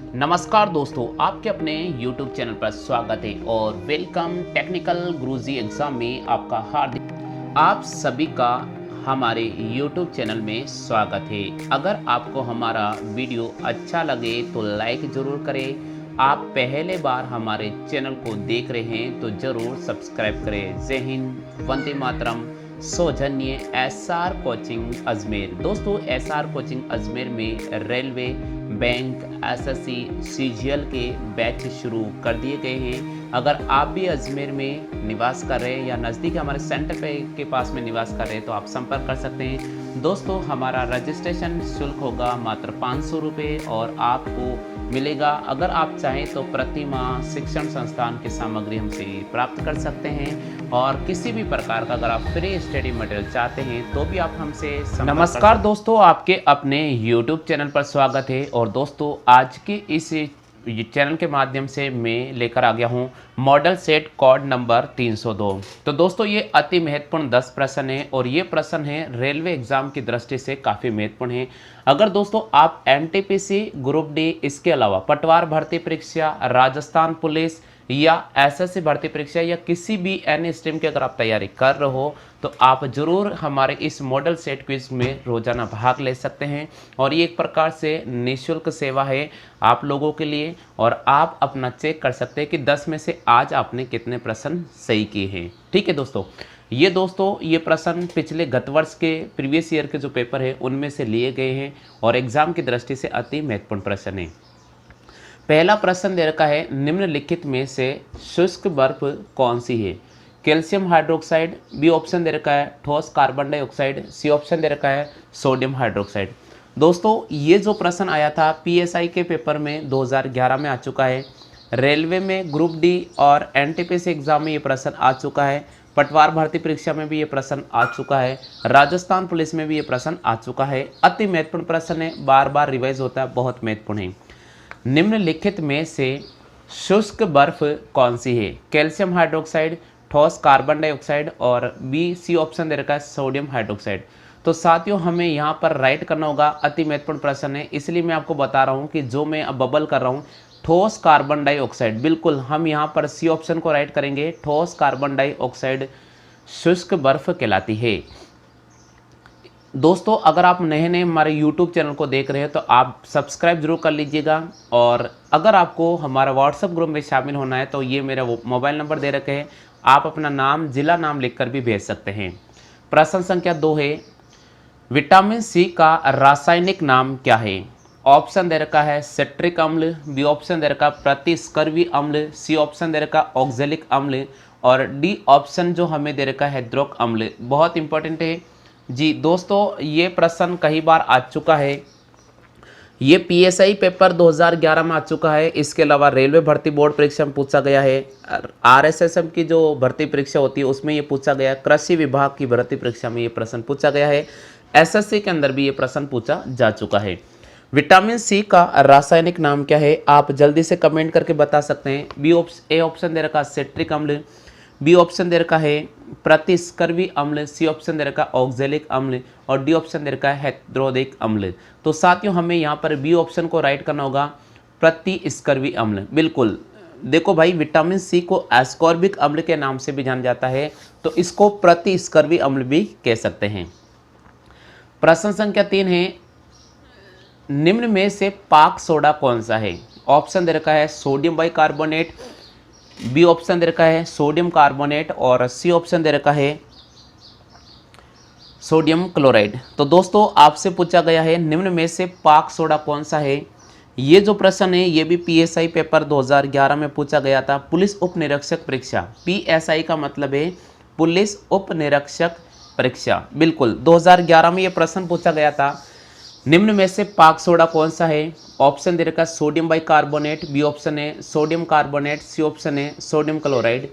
नमस्कार दोस्तों, आपके अपने YouTube चैनल पर स्वागत है और वेलकम टेक्निकल गुरुजी एग्जाम में आपका हार्दिक आप सभी का हमारे YouTube चैनल में स्वागत है। अगर आपको हमारा वीडियो अच्छा लगे तो लाइक ज़रूर करें। आप पहले बार हमारे चैनल को देख रहे हैं तो ज़रूर सब्सक्राइब करें। जय हिंद, वंदे मातरम। सौजन्य SR कोचिंग अजमेर। दोस्तों, SR कोचिंग अजमेर में रेलवे, बैंक, SSC, CGL के बैच शुरू कर दिए गए हैं। अगर आप भी अजमेर में निवास कर रहे हैं या नज़दीक हमारे सेंटर पे के पास में निवास कर रहे हैं तो आप संपर्क कर सकते हैं। दोस्तों, हमारा रजिस्ट्रेशन शुल्क होगा मात्र 500 रुपये और आपको मिलेगा, अगर आप चाहें तो प्रति माह शिक्षण संस्थान की सामग्री हमसे प्राप्त कर सकते हैं और किसी भी प्रकार का अगर आप फ्री स्टडी मटेरियल चाहते हैं तो भी आप हमसे नमस्कार दोस्तों, आपके अपने YouTube चैनल पर स्वागत है। और दोस्तों, आज की इस चैनल के माध्यम से मैं लेकर आ गया हूं मॉडल सेट कोड नंबर 302। तो दोस्तों, ये अति महत्वपूर्ण 10 प्रश्न है और ये प्रश्न है रेलवे एग्जाम की दृष्टि से काफ़ी महत्वपूर्ण है। अगर दोस्तों आप NTPC ग्रुप डी, इसके अलावा पटवार भर्ती परीक्षा, राजस्थान पुलिस या SSC भर्ती परीक्षा या किसी भी अन्य स्ट्रीम की अगर आप तैयारी कर रहे हो तो आप ज़रूर हमारे इस मॉडल सेट क्विज में रोजाना भाग ले सकते हैं। और ये एक प्रकार से निःशुल्क सेवा है आप लोगों के लिए और आप अपना चेक कर सकते हैं कि 10 में से आज आपने कितने प्रश्न सही किए हैं। ठीक है दोस्तों, ये प्रश्न पिछले गत वर्ष के प्रीवियस ईयर के जो पेपर है उनमें से लिए गए हैं और एग्जाम की दृष्टि से अति महत्वपूर्ण प्रश्न है। पहला प्रश्न दे रखा है, निम्नलिखित में से शुष्क बर्फ कौन सी है? कैल्शियम हाइड्रोक्साइड, बी ऑप्शन दे रखा है ठोस कार्बन डाइऑक्साइड, सी ऑप्शन दे रखा है सोडियम हाइड्रोक्साइड। दोस्तों, ये जो प्रश्न आया था PSI के पेपर में 2011 में आ चुका है। रेलवे में ग्रुप डी और NTPC एग्जाम में ये प्रश्न आ चुका है। पटवार भर्ती परीक्षा में भी ये प्रश्न आ चुका है। राजस्थान पुलिस में भी ये प्रश्न आ चुका है। अति महत्वपूर्ण प्रश्न है, बार बार रिवाइज होता है, बहुत महत्वपूर्ण है। निम्नलिखित में से शुष्क बर्फ कौन सी है? कैल्शियम हाइड्रोक्साइड, ठोस कार्बन डाइऑक्साइड और सी ऑप्शन दे रखा है सोडियम हाइड्रोक्साइड। तो साथियों, हमें यहाँ पर राइट करना होगा। अति महत्वपूर्ण प्रश्न है, इसलिए मैं आपको बता रहा हूँ कि जो मैं अब बबल कर रहा हूँ ठोस कार्बन डाइऑक्साइड, बिल्कुल हम यहाँ पर सी ऑप्शन को राइट करेंगे। ठोस कार्बन डाइऑक्साइड शुष्क बर्फ कहलाती है। दोस्तों, अगर आप नए नए हमारे YouTube चैनल को देख रहे हैं तो आप सब्सक्राइब जरूर कर लीजिएगा। और अगर आपको हमारा WhatsApp ग्रुप में शामिल होना है तो ये मेरा मोबाइल नंबर दे रखे हैं, आप अपना नाम, जिला नाम लिखकर भी भेज सकते हैं। प्रश्न संख्या 2 है, विटामिन C का रासायनिक नाम क्या है? ऑप्शन दे रखा है सिट्रिक अम्ल, बी ऑप्शन दे रखा प्रतिस्कर्वी अम्ल, सी ऑप्शन दे रखा ऑक्जेलिक अम्ल और डी ऑप्शन जो हमें दे रखा है द्रोक अम्ल। बहुत इंपॉर्टेंट है जी। दोस्तों, ये प्रश्न कई बार आ चुका है। ये PSI पेपर 2011 में आ चुका है। इसके अलावा रेलवे भर्ती बोर्ड परीक्षा में पूछा गया है। RSSM की जो भर्ती परीक्षा होती है उसमें ये पूछा गया है। कृषि विभाग की भर्ती परीक्षा में ये प्रश्न पूछा गया है। SSC के अंदर भी ये प्रश्न पूछा जा चुका है। विटामिन C का रासायनिक नाम क्या है? आप जल्दी से कमेंट करके बता सकते हैं। ए ऑप्शन दे रखा सिट्रिक अम्ल, बी ऑप्शन दे रखा है प्रतिस्कर्वी अम्ल, सी ऑप्शन दे रखा ऑक्जेलिक अम्ल और डी ऑप्शन दे रखा है हेट्रोदिक अम्ल। तो साथियों, हमें यहाँ पर बी ऑप्शन को राइट करना होगा, प्रतिस्कर्वी अम्ल। बिल्कुल, देखो भाई, विटामिन C को एस्कॉर्बिक अम्ल के नाम से भी जाना जाता है तो इसको प्रतिस्कर्वी अम्ल भी कह सकते हैं। प्रश्न संख्या 3 है, निम्न में से पाक सोडा कौन सा है? ऑप्शन दे रखा है सोडियम बाइकार्बोनेट, बी ऑप्शन दे रखा है सोडियम कार्बोनेट और सी ऑप्शन दे रखा है सोडियम क्लोराइड। तो दोस्तों, आपसे पूछा गया है निम्न में से पाक सोडा कौन सा है। ये जो प्रश्न है ये भी PSI पेपर 2011 में पूछा गया था। पुलिस उप निरीक्षक परीक्षा, PSI का मतलब है पुलिस उप निरीक्षक परीक्षा। बिल्कुल, 2011 में ये प्रश्न पूछा गया था। निम्न में से पाक सोडा कौन सा है? ऑप्शन दे रखा है सोडियम बाइकार्बोनेट, बी ऑप्शन है सोडियम कार्बोनेट, सी ऑप्शन है सोडियम क्लोराइड।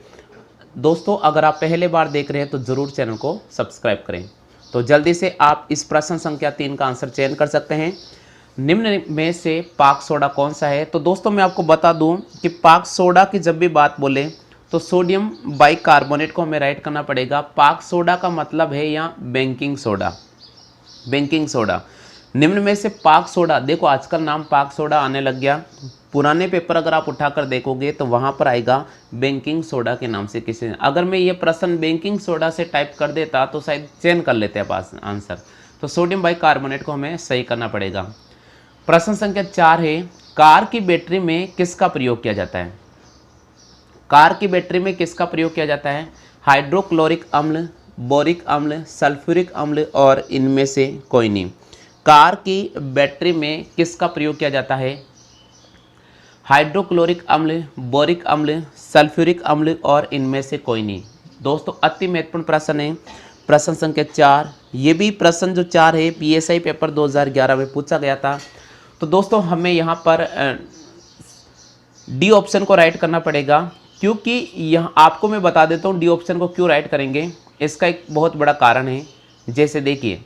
दोस्तों, अगर आप पहले बार देख रहे हैं तो ज़रूर चैनल को सब्सक्राइब करें। तो जल्दी से आप इस प्रश्न संख्या 3 का आंसर चयन कर सकते हैं। निम्न में से पाक सोडा कौन सा है? तो दोस्तों, मैं आपको बता दूं कि पाक सोडा की जब भी बात बोले तो सोडियम बाइकार्बोनेट को हमें राइट करना पड़ेगा। पाक सोडा का मतलब है यहाँ बेकिंग सोडा। बेकिंग सोडा निम्न में से पाक सोडा, देखो आजकल नाम पाक सोडा आने लग गया, पुराने पेपर अगर आप उठाकर देखोगे तो वहाँ पर आएगा बेकिंग सोडा के नाम से किसी ने। अगर मैं ये प्रश्न बेकिंग सोडा से टाइप कर देता तो शायद चेंज कर लेते हैं पास आंसर। तो सोडियम बाइकार्बोनेट को हमें सही करना पड़ेगा। प्रश्न संख्या 4 है, कार की बैटरी में किसका प्रयोग किया जाता है? कार की बैटरी में किसका प्रयोग किया जाता है? हाइड्रोक्लोरिक अम्ल, बोरिक अम्ल, सल्फ्यूरिक अम्ल और इनमें से कोई नहीं। कार की बैटरी में किसका प्रयोग किया जाता है? हाइड्रोक्लोरिक अम्ल, बोरिक अम्ल, सल्फ्यूरिक अम्ल और इनमें से कोई नहीं। दोस्तों अति महत्वपूर्ण प्रश्न है प्रश्न संख्या 4। ये भी प्रश्न जो 4 है पीएसआई पेपर 2011 में पूछा गया था। तो दोस्तों हमें यहाँ पर डी ऑप्शन को राइट करना पड़ेगा, क्योंकि यहाँ आपको मैं बता देता हूँ डी ऑप्शन को क्यों राइट करेंगे। इसका एक बहुत बड़ा कारण है। जैसे देखिए,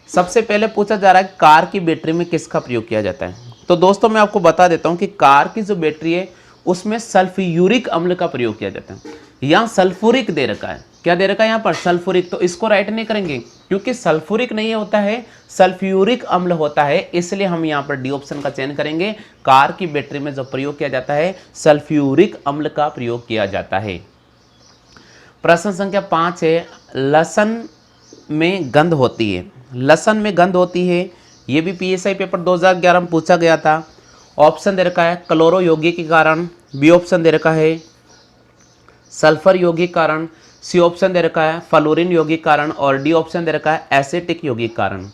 सबसे पहले पूछा जा रहा है कार की बैटरी में किसका प्रयोग किया जाता है। तो दोस्तों मैं आपको बता देता हूँ कि कार की जो बैटरी है उसमें सल्फ्यूरिक अम्ल का प्रयोग किया जाता है। यहाँ सल्फ्यूरिक दे रखा है, क्या दे रखा है यहाँ पर? सल्फ्यूरिक। तो इसको राइट नहीं करेंगे, क्योंकि सल्फ्यूरिक नहीं होता है, सल्फ्यूरिक अम्ल होता है, इसलिए हम यहाँ पर डी ऑप्शन का चयन करेंगे। कार की बैटरी में जो प्रयोग किया जाता है सल्फ्यूरिक अम्ल का प्रयोग किया जाता है। प्रश्न संख्या 5 है, लहसुन में गंध होती है। लहसुन में गंध होती है, ये भी पीएसआई पेपर 2011 में पूछा गया था। ऑप्शन दे रखा है क्लोरो यौगिक के कारण, बी ऑप्शन दे रखा है सल्फर यौगिक कारण, सी ऑप्शन दे रखा है फ्लोरीन यौगिक कारण और डी ऑप्शन दे रखा है एसिटिक यौगिक कारण।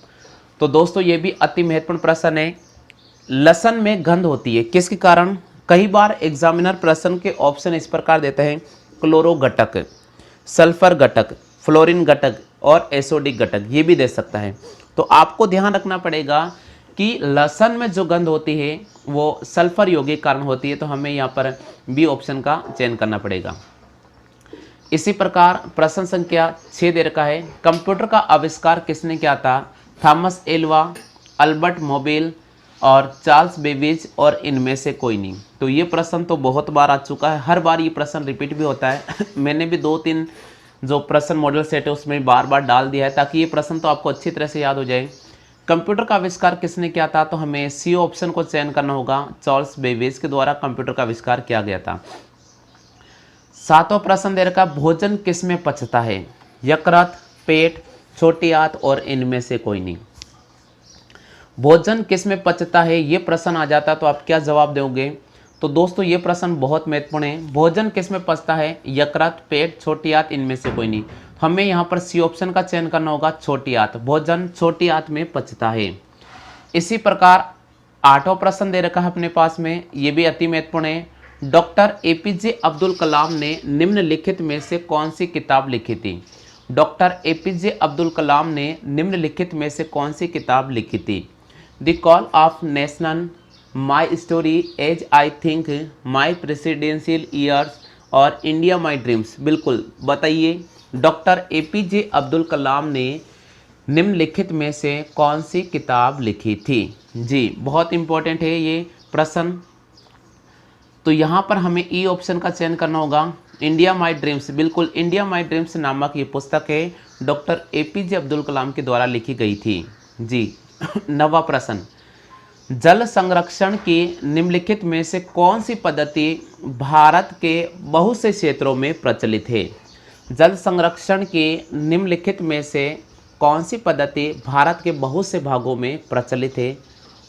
तो दोस्तों ये भी अति महत्वपूर्ण प्रश्न है। लहसुन में गंध होती है किसके कारण? कई बार एग्जामिनर प्रश्न के ऑप्शन इस प्रकार देते हैं, क्लोरो घटक, सल्फर घटक, फ्लोरीन घटक और एसिडिक घटक, ये भी दे सकता है। तो आपको ध्यान रखना पड़ेगा कि लहसुन में जो गंध होती है वो सल्फर यौगिक कारण होती है, तो हमें यहाँ पर बी ऑप्शन का चयन करना पड़ेगा। इसी प्रकार प्रश्न संख्या 6 दे रखा है, कंप्यूटर का आविष्कार किसने किया था? थॉमस एल्वा, अल्बर्ट मोबेल और चार्ल्स बेबेज और इनमें से कोई नहीं। तो ये प्रश्न तो बहुत बार आ चुका है, हर बार ये प्रश्न रिपीट भी होता है। मैंने भी 2-3 जो प्रश्न मॉडल सेट है उसमें बार बार डाल दिया है, ताकि ये प्रश्न तो आपको अच्छी तरह से याद हो जाए। कंप्यूटर का आविष्कार किसने किया था? तो हमें सी ऑप्शन को चयन करना होगा, चार्ल्स बेबेज के द्वारा कंप्यूटर का आविष्कार किया गया था। 7वां प्रश्न दे रखा, भोजन किस में पचता है? यकृत, पेट, छोटी आंत और इनमें से कोई नहीं। भोजन किस में पचता है ये प्रश्न आ जाता तो आप क्या जवाब दोगे? तो दोस्तों ये प्रश्न बहुत महत्वपूर्ण है। भोजन किस में पचता है? यकृत, पेट, छोटी आंत, इनमें से कोई नहीं। हमें यहाँ पर सी ऑप्शन का चयन करना होगा, छोटी आंत। भोजन छोटी आंत में पचता है। इसी प्रकार 8वां प्रश्न दे रखा है अपने पास में, ये भी अति महत्वपूर्ण है। डॉक्टर एपीजे अब्दुल कलाम ने निम्नलिखित में से कौन सी किताब लिखी थी? डॉक्टर एपीजे अब्दुल कलाम ने निम्नलिखित में से कौन सी किताब लिखी थी? The call of nation, my story, as I think, my presidential years और इंडिया माई ड्रीम्स। बिल्कुल बताइए, डॉक्टर एपीजे अब्दुल कलाम ने निम्नलिखित में से कौन सी किताब लिखी थी? जी बहुत इंपॉर्टेंट है ये प्रश्न। तो यहाँ पर हमें ई ऑप्शन का चयन करना होगा, इंडिया माई ड्रीम्स। बिल्कुल, इंडिया माई ड्रीम्स नामक ये पुस्तक है, डॉक्टर एपीजे अब्दुल कलाम के द्वारा लिखी गई थी। जी 9वां प्रश्न, जल संरक्षण की निम्नलिखित में से कौन सी पद्धति भारत के बहुत से क्षेत्रों में प्रचलित है? जल संरक्षण की निम्नलिखित में से कौन सी पद्धति भारत के बहुत से भागों में प्रचलित है?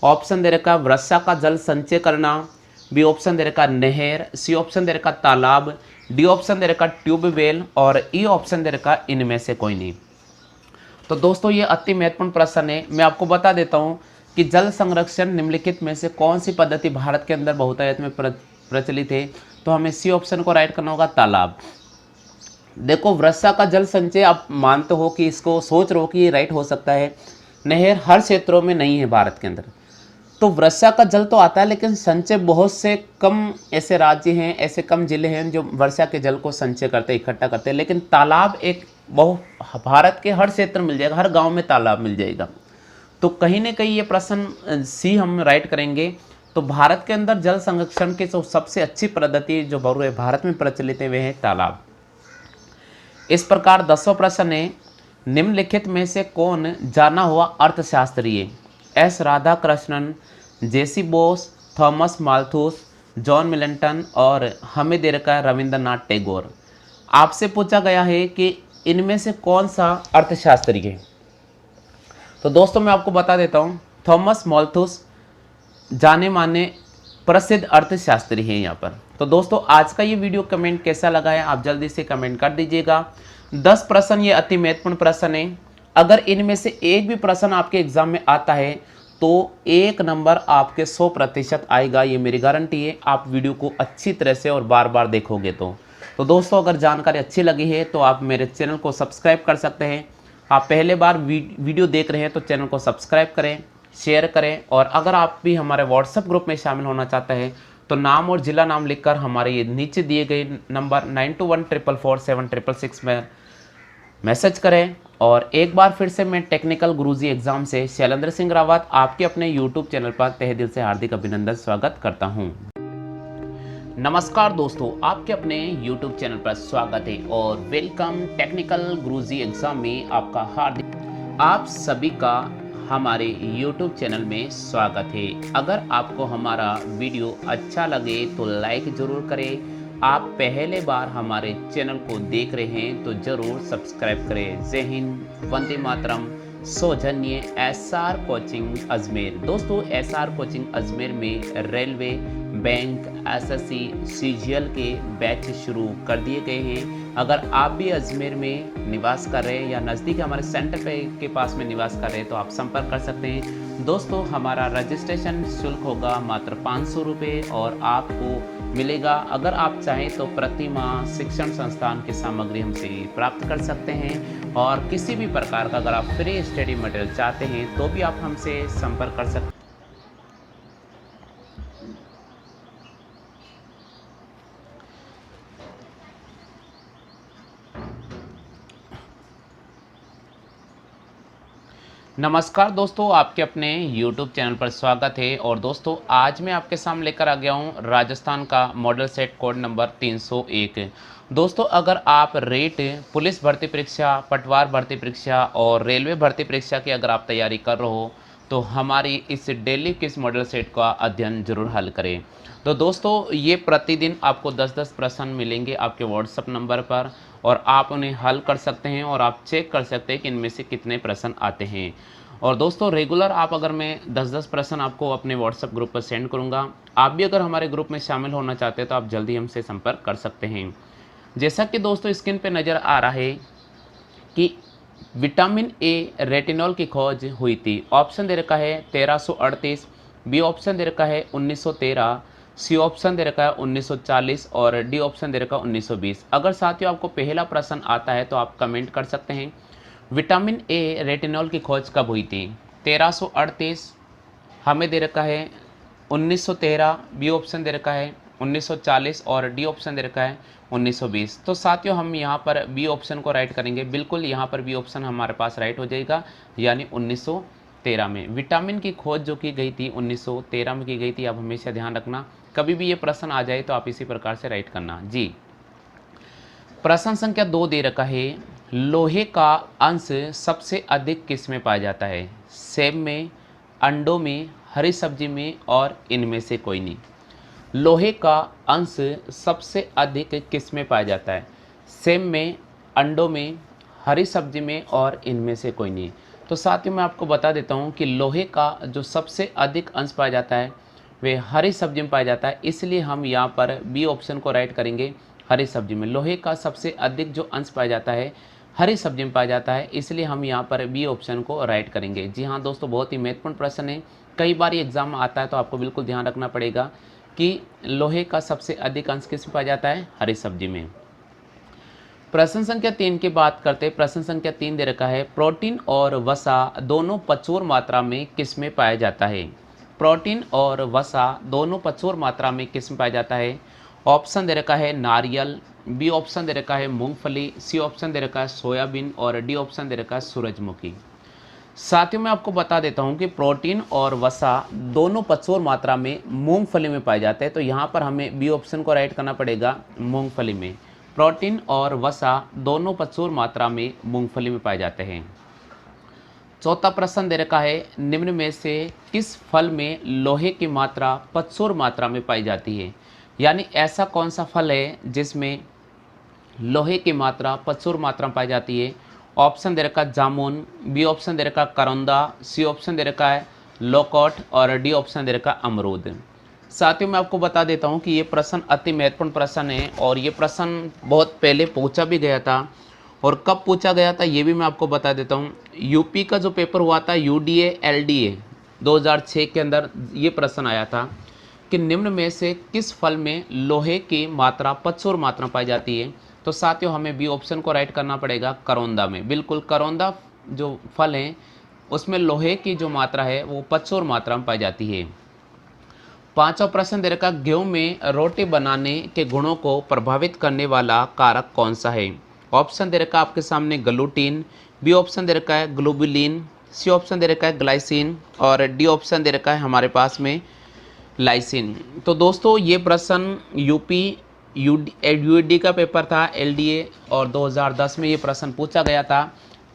ऑप्शन दे रखा वर्षा का जल संचय करना, बी ऑप्शन दे रखा नहर, सी ऑप्शन दे रखा तालाब, डी ऑप्शन दे रखा ट्यूबवेल और ई ऑप्शन दे रखा इनमें से कोई नहीं। तो दोस्तों ये अति महत्वपूर्ण प्रश्न है। मैं आपको बता देता हूँ कि जल संरक्षण निम्नलिखित में से कौन सी पद्धति भारत के अंदर बहुतायत में प्रचलित है? तो हमें सी ऑप्शन को राइट करना होगा, तालाब। देखो वर्षा का जल संचय आप मानते हो कि इसको सोच रहे हो कि ये राइट हो सकता है। नहर हर क्षेत्रों में नहीं है भारत के अंदर, तो वर्षा का जल तो आता है, लेकिन संचय बहुत से कम ऐसे राज्य हैं, ऐसे कम जिले हैं जो वर्षा के जल को संचय करते हैं, इकट्ठा करते हैं। लेकिन तालाब एक भारत के हर क्षेत्र में मिल जाएगा, हर गांव में तालाब मिल जाएगा। तो कहीं ना कहीं ये प्रश्न सी हम राइट करेंगे। तो भारत के अंदर जल संरक्षण की जो सबसे अच्छी पद्धति जो भारत में प्रचलित है वे है तालाब। इस प्रकार 10वां प्रश्न है, निम्नलिखित में से कौन जाना हुआ अर्थशास्त्री है? S Radhakrishnan, J C Bose, Thomas Malthus, John Milton और हमें दे रखा है रविंद्रनाथ टैगोर। आपसे पूछा गया है कि इनमें से कौन सा अर्थशास्त्री है। तो दोस्तों मैं आपको बता देता हूँ, थॉमस माल्थस जाने माने प्रसिद्ध अर्थशास्त्री हैं यहाँ पर। तो दोस्तों आज का ये वीडियो कमेंट कैसा लगा है आप जल्दी से कमेंट कर दीजिएगा। 10 प्रश्न ये अति महत्वपूर्ण प्रश्न है। अगर इनमें से एक भी प्रश्न आपके एग्जाम में आता है तो 1 नंबर आपके 100% आएगा, ये मेरी गारंटी है। आप वीडियो को अच्छी तरह से और बार बार देखोगे तो दोस्तों अगर जानकारी अच्छी लगी है तो आप मेरे चैनल को सब्सक्राइब कर सकते हैं। आप पहले बार वीडियो देख रहे हैं तो चैनल को सब्सक्राइब करें, शेयर करें। और अगर आप भी हमारे व्हाट्सएप ग्रुप में शामिल होना चाहते हैं तो नाम और ज़िला नाम लिखकर हमारे ये नीचे दिए गए नंबर 9214447666 में मैसेज करें। और एक बार फिर से मैं टेक्निकल गुरुजी एग्जाम से शैलेंद्र सिंह रावत आपके अपने यूट्यूब चैनल पर तहे दिल से हार्दिक अभिनंदन स्वागत करता हूं। नमस्कार दोस्तों, आपके अपने यूट्यूब चैनल पर स्वागत है और वेलकम टेक्निकल गुरुजी एग्जाम में आपका हार्दिक आप सभी का हमारे YouTube चैनल में स्वागत है। अगर आपको हमारा वीडियो अच्छा लगे तो लाइक ज़रूर करें। आप पहले बार हमारे चैनल को देख रहे हैं तो ज़रूर सब्सक्राइब करें। जय हिंद, वंदे मातरम, सौजन्य SR कोचिंग अजमेर। दोस्तों SR कोचिंग अजमेर में रेलवे, बैंक, SSC, CGL के बैच शुरू कर दिए गए हैं। अगर आप भी अजमेर में निवास कर रहे हैं या नज़दीक हमारे सेंटर के पास में निवास कर रहे हैं तो आप संपर्क कर सकते हैं। दोस्तों हमारा रजिस्ट्रेशन शुल्क होगा मात्र 500 रुपये और आपको मिलेगा, अगर आप चाहें तो प्रति माह शिक्षण संस्थान की सामग्री हमसे प्राप्त कर सकते हैं। और किसी भी प्रकार का अगर आप फ्री स्टडी मटेरियल चाहते हैं तो भी आप हमसे संपर्क कर सकते हैं। नमस्कार दोस्तों, आपके अपने YouTube चैनल पर स्वागत है। और दोस्तों आज मैं आपके सामने लेकर आ गया हूं राजस्थान का मॉडल सेट कोड नंबर 301। दोस्तों अगर आप रेट पुलिस भर्ती परीक्षा, पटवार भर्ती परीक्षा और रेलवे भर्ती परीक्षा की अगर आप तैयारी कर रहे हो तो हमारी इस डेली क्विज मॉडल सेट का अध्ययन जरूर हल करें। तो दोस्तों ये प्रतिदिन आपको 10-10 प्रश्न मिलेंगे आपके व्हाट्सएप नंबर पर और आप उन्हें हल कर सकते हैं और आप चेक कर सकते हैं कि इनमें से कितने प्रश्न आते हैं। और दोस्तों रेगुलर आप अगर मैं 10-10 प्रश्न आपको अपने व्हाट्सएप ग्रुप पर सेंड करूंगा। आप भी अगर हमारे ग्रुप में शामिल होना चाहते हैं तो आप जल्दी हमसे संपर्क कर सकते हैं। जैसा कि दोस्तों स्क्रीन पे नज़र आ रहा है कि विटामिन ए रेटिनॉल की खोज हुई थी। ऑप्शन दे रखा है 1338, बी ऑप्शन दे रखा है 1913, सी ऑप्शन दे रखा है 1940 और डी ऑप्शन दे रखा है 1920। अगर साथियों आपको पहला प्रश्न आता है तो आप कमेंट कर सकते हैं विटामिन ए रेटिनॉल की खोज कब हुई थी। 1338 हमें दे रखा है 1913, बी ऑप्शन दे रखा है 1940 और डी ऑप्शन दे रखा है 1920। तो साथियों हम यहाँ पर बी ऑप्शन को राइट करेंगे। बिल्कुल यहाँ पर बी ऑप्शन हमारे पास राइट हो जाएगा, यानी 1913 में विटामिन की खोज जो की गई थी 1913 में की गई थी। आप हमेशा ध्यान रखना, कभी भी ये प्रश्न आ जाए तो आप इसी प्रकार से राइट करना जी। प्रश्न संख्या 2 दे रखा है लोहे का अंश सबसे अधिक किस में पाया जाता है। सेब में, अंडों में, हरी सब्जी में और इनमें से कोई नहीं। लोहे का अंश सबसे अधिक किस में पाया जाता है। सेब में, अंडों में, हरी सब्जी में और इनमें से कोई नहीं। तो साथियों मैं आपको बता देता हूँ कि लोहे का जो सबसे अधिक अंश पाया जाता है वे हरी सब्जी में पाया जाता है, इसलिए हम यहाँ पर बी ऑप्शन को राइट करेंगे हरी सब्जी में। लोहे का सबसे अधिक जो अंश पाया जाता है हरी सब्जी में पाया जाता है, इसलिए हम यहाँ पर बी ऑप्शन को राइट करेंगे। जी हाँ दोस्तों, बहुत ही महत्वपूर्ण प्रश्न है, कई बार ये एग्जाम में आता है तो आपको बिल्कुल ध्यान रखना पड़ेगा कि लोहे का सबसे अधिक अंश किस में पाया जाता है, हरी सब्जी में। प्रश्न संख्या 3 की बात करते हैं। प्रश्न संख्या 3 दे रखा है प्रोटीन और वसा दोनों प्रचुर मात्रा में किस में पाया जाता है। प्रोटीन और वसा दोनों प्रचुर मात्रा में किस में पाया जाता है। ऑप्शन दे रखा है नारियल, बी ऑप्शन दे रखा है मूंगफली, सी ऑप्शन दे रखा है सोयाबीन और डी ऑप्शन दे रखा है सूरजमुखी। साथियों मैं आपको बता देता हूं कि प्रोटीन और वसा दोनों प्रचुर मात्रा में मूंगफली में पाए जाते हैं, तो यहां पर हमें बी ऑप्शन को राइट करना पड़ेगा मूंगफली में। प्रोटीन और वसा दोनों प्रचुर मात्रा में मूंगफली में पाए जाते हैं। चौथा प्रश्न दे रखा है, निम्न में से किस फल में लोहे की मात्रा प्रचुर मात्रा में पाई जाती है। यानी ऐसा कौन सा फल है जिसमें लोहे की मात्रा प्रचुर मात्रा में पाई जाती है। ऑप्शन दे रखा है जामुन, बी ऑप्शन दे रखा है करौंदा, सी ऑप्शन दे रखा है लोकोट और डी ऑप्शन दे रखा है अमरूद। साथियों मैं आपको बता देता हूं कि ये प्रश्न अति महत्वपूर्ण प्रश्न है और ये प्रश्न बहुत पहले पूछा भी गया था। और कब पूछा गया था ये भी मैं आपको बता देता हूँ। यूपी का जो पेपर हुआ था यूडीए एलडीए 2006 के अंदर ये प्रश्न आया था कि निम्न में से किस फल में लोहे की मात्रा प्रचुर मात्रा पाई जाती है। तो साथियों हमें बी ऑप्शन को राइट करना पड़ेगा, करौंदा में। बिल्कुल करौंदा जो फल है उसमें लोहे की जो मात्रा है वो प्रचुर मात्रा में पाई जाती है। पांचवा प्रश्न दे रखा, गेहूं में रोटी बनाने के गुणों को प्रभावित करने वाला कारक कौन सा है। ऑप्शन दे रखा है आपके सामने ग्लूटीन, बी ऑप्शन दे रखा है ग्लोबुलिन, सी ऑप्शन दे रखा है ग्लाइसिन और डी ऑप्शन दे रखा है हमारे पास में लाइसिन। तो दोस्तों ये प्रश्न यूपी यूडी का पेपर था एलडीए और 2010 में ये प्रश्न पूछा गया था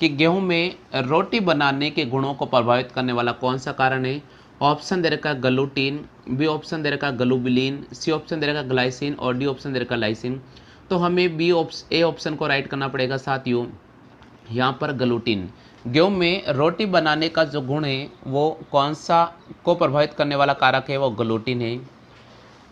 कि गेहूं में रोटी बनाने के गुणों को प्रभावित करने वाला कौन सा कारण है। ऑप्शन दे रखा है ग्लूटीन, बी ऑप्शन दे रखा है ग्लोबुलिन, सी ऑप्शन दे रखा है ग्लाइसिन और डी ऑप्शन दे रखा है लाइसिन। तो हमें ए ऑप्शन को राइट करना पड़ेगा साथियों। यहाँ पर ग्लूटीन, गेहूं में रोटी बनाने का जो गुण है वो कौन सा को प्रभावित करने वाला कारक है, वो ग्लूटीन है।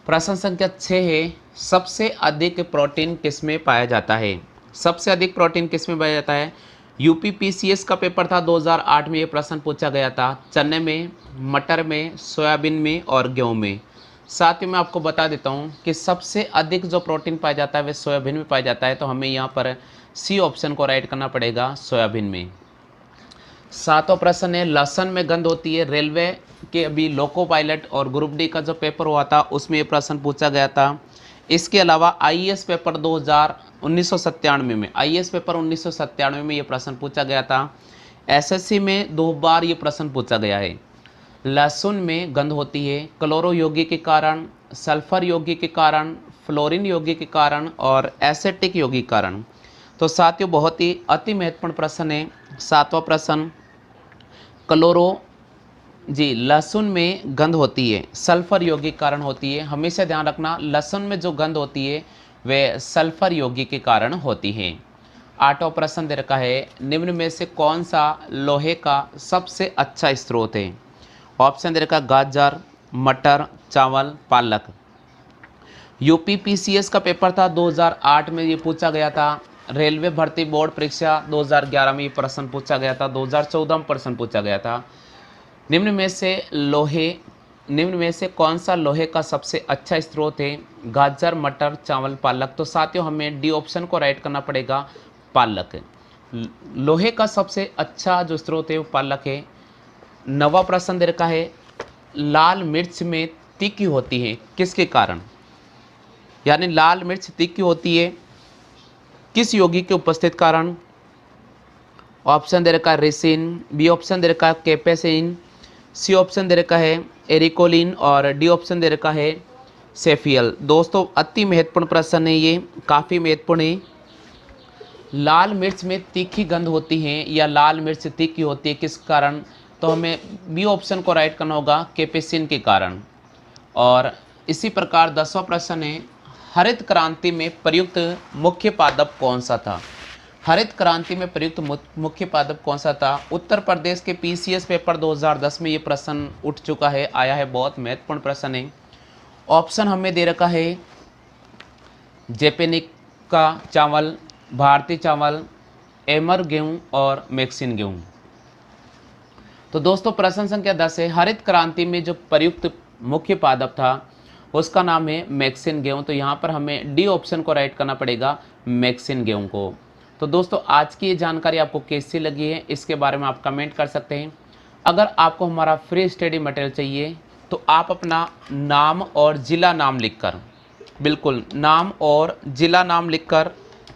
प्रश्न संख्या 6 है, सबसे अधिक प्रोटीन किसमें पाया जाता है। सबसे अधिक प्रोटीन किसमें पाया जाता है। यूपीपीसीएस का पेपर था 2008 में ये प्रश्न पूछा गया था, चने में, मटर में, सोयाबीन में और गेहूं में। साथ ही मैं आपको बता देता हूं कि सबसे अधिक जो प्रोटीन पाया जाता है वह सोयाबीन में पाया जाता है। तो हमें यहाँ पर सी ऑप्शन को राइट करना पड़ेगा, सोयाबीन में। सातवां प्रश्न है, लहसुन में गंध होती है। रेलवे के अभी लोको पायलट और ग्रुप डी का जो पेपर हुआ था उसमें ये प्रश्न पूछा गया था। इसके अलावा आईएएस पेपर 1997 में, आईएएस पेपर 1997 में ये प्रश्न पूछा गया था। एसएससी में 2 बार ये प्रश्न पूछा गया है। लहसुन में गंध होती है क्लोरो यौगिक के कारण, सल्फर यौगिक के कारण, फ्लोरीन यौगिक के कारण और एसेटिक यौगिक के कारण। तो साथियों बहुत ही अति महत्वपूर्ण प्रश्न है सातवां प्रश्न, क्लोरो जी लहसुन में गंध होती है सल्फर यौगिक के कारण होती है। हमेशा ध्यान रखना लहसुन में जो गंध होती है वह सल्फर यौगिक के कारण होती है। आठवां प्रश्न दे रखा है, निम्न में से कौन सा लोहे का सबसे अच्छा स्रोत है। ऑप्शन दे रखा गाजर, मटर, चावल, पालक। यूपीपीसीएस का पेपर था 2008 में ये पूछा गया था। रेलवे भर्ती बोर्ड परीक्षा 2011 में ये प्रश्न पूछा गया था। 2014 में प्रश्न पूछा गया था। निम्न में से कौन सा लोहे का सबसे अच्छा स्रोत है। गाजर, मटर, चावल, पालक। तो साथियों हमें डी ऑप्शन को राइट करना पड़ेगा, पालक। लोहे का सबसे अच्छा जो स्रोत है वो पालक है। नवा प्रश्न दे रखा है, लाल मिर्च में तीखी होती है किसके कारण। यानी लाल मिर्च तीखी होती है किस यौगिक के उपस्थित कारण। ऑप्शन दे रखा है रेसिन, बी ऑप्शन दे रखा है कैपेसिन, सी ऑप्शन दे रखा है एरिकोलिन और डी ऑप्शन दे रखा है सेफियल। दोस्तों अति महत्वपूर्ण प्रश्न है ये, काफ़ी महत्वपूर्ण है। लाल मिर्च में तीखी गंध होती है या लाल मिर्च तीखी होती है किस कारण। तो हमें बी ऑप्शन को राइट करना होगा, कैपेसिन के कारण। और इसी प्रकार 10वां प्रश्न है, हरित क्रांति में प्रयुक्त मुख्य पादप कौन सा था। हरित क्रांति में प्रयुक्त मुख्य पादप कौन सा था। उत्तर प्रदेश के पीसीएस पेपर 2010 में ये प्रश्न उठ चुका है, आया है, बहुत महत्वपूर्ण प्रश्न है। ऑप्शन हमें दे रखा है जेपेनिक का चावल, भारतीय चावल, एमर गेहूँ और मैक्सिन गेहूँ। तो दोस्तों प्रश्न संख्या 10 है, हरित क्रांति में जो प्रयुक्त मुख्य पादप था उसका नाम है मैक्सिन गेहूँ। तो यहाँ पर हमें डी ऑप्शन को राइट करना पड़ेगा, मैक्सिन गेहूँ को। तो दोस्तों आज की ये जानकारी आपको कैसी लगी है इसके बारे में आप कमेंट कर सकते हैं। अगर आपको हमारा फ्री स्टडी मटेरियल चाहिए तो आप अपना नाम और ज़िला नाम लिखकर, बिल्कुल नाम और ज़िला नाम लिखकर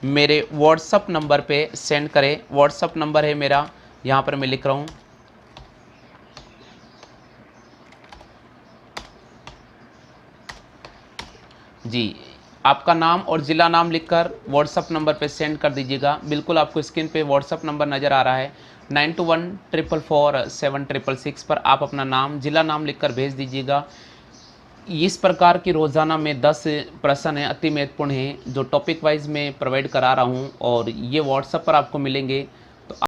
मेरे व्हाट्सअप नंबर पे सेंड करें। व्हाट्सअप नंबर है मेरा, यहाँ पर मैं लिख रहा हूँ, जी आपका नाम और ज़िला नाम लिखकर व्हाट्सअप नंबर पे सेंड कर दीजिएगा। बिल्कुल आपको स्क्रीन पे व्हाट्सअप नंबर नज़र आ रहा है 9214447666 पर आप अपना नाम, ज़िला नाम लिखकर भेज दीजिएगा। इस प्रकार की रोज़ाना में 10 प्रश्न हैं, अति महत्वपूर्ण हैं, जो टॉपिक वाइज मैं प्रोवाइड करा रहा हूँ और ये व्हाट्सएप पर आपको मिलेंगे।